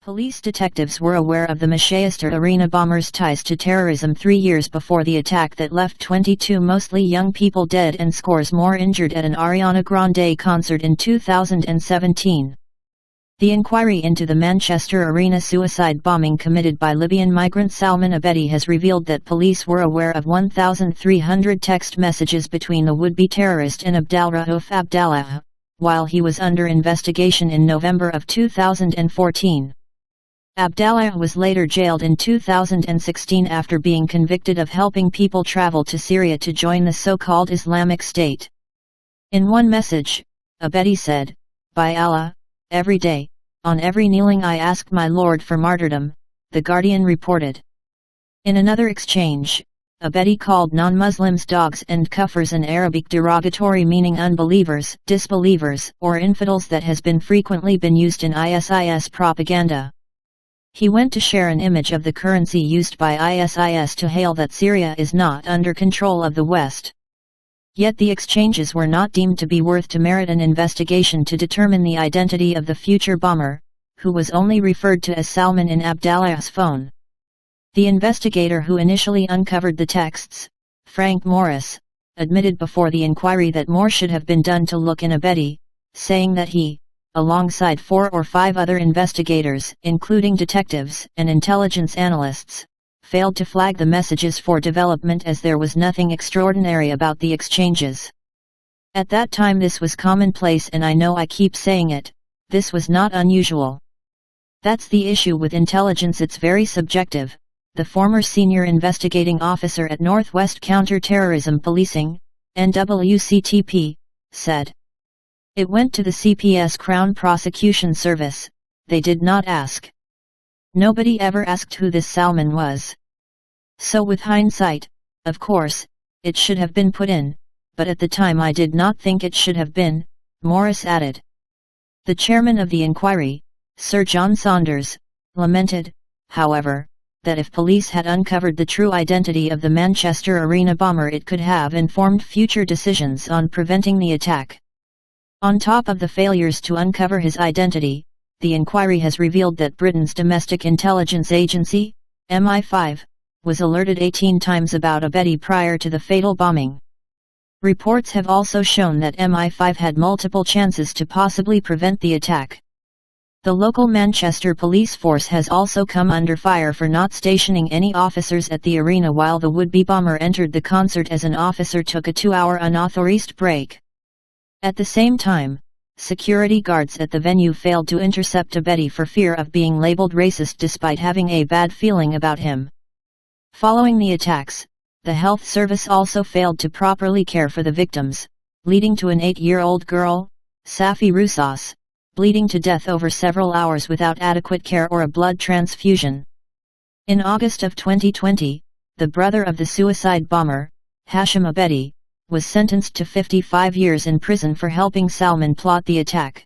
Police detectives were aware of the Machester Arena bombers' ties to terrorism 3 years before the attack that left 22 mostly young people dead and scores more injured at an Ariana Grande concert in 2017. The inquiry into the Manchester Arena suicide bombing committed by Libyan migrant Salman Abedi has revealed that police were aware of 1,300 text messages between the would-be terrorist and Abdalraouf Abdallah, while he was under investigation in November of 2014. Abdallah was later jailed in 2016 after being convicted of helping people travel to Syria to join the so-called Islamic State. In one message, Abedi said, "By Allah, every day, on every kneeling I ask my Lord for martyrdom," The Guardian reported. In another exchange, Abedi called non-Muslims dogs and kuffars, an Arabic derogatory meaning unbelievers, disbelievers, or infidels that has been frequently used in ISIS propaganda. He went to share an image of the currency used by ISIS to hail that Syria is not under control of the West. Yet the exchanges were not deemed to be worth to merit an investigation to determine the identity of the future bomber, who was only referred to as Salman in Abdallah's phone. The investigator who initially uncovered the texts, Frank Morris, admitted before the inquiry that more should have been done to look in Abedi, saying that he, alongside 4 or 5 other investigators, including detectives and intelligence analysts, failed to flag the messages for development as there was nothing extraordinary about the exchanges. At that time this was commonplace, and I know I keep saying it, this was not unusual. That's the issue with intelligence, it's very subjective, the former senior investigating officer at Northwest Counter-Terrorism Policing, NWCTP, said. It went to the CPS Crown Prosecution Service, they did not ask. Nobody ever asked who this Salman was. So with hindsight, of course, it should have been put in, but at the time I did not think it should have been, Morris added. The chairman of the inquiry, Sir John Saunders, lamented, however, that if police had uncovered the true identity of the Manchester Arena bomber it could have informed future decisions on preventing the attack. On top of the failures to uncover his identity, the inquiry has revealed that Britain's domestic intelligence agency, MI5, was alerted 18 times about Abedi prior to the fatal bombing. Reports have also shown that MI5 had multiple chances to possibly prevent the attack. The local Manchester police force has also come under fire for not stationing any officers at the arena while the would-be bomber entered the concert, as an officer took a 2-hour unauthorized break. At the same time, security guards at the venue failed to intercept Abedi for fear of being labeled racist despite having a bad feeling about him. Following the attacks, the health service also failed to properly care for the victims, leading to an 8-year-old girl, Safi Roussos, bleeding to death over several hours without adequate care or a blood transfusion. In August of 2020, the brother of the suicide bomber, Hashim Abedi, was sentenced to 55 years in prison for helping Salman plot the attack.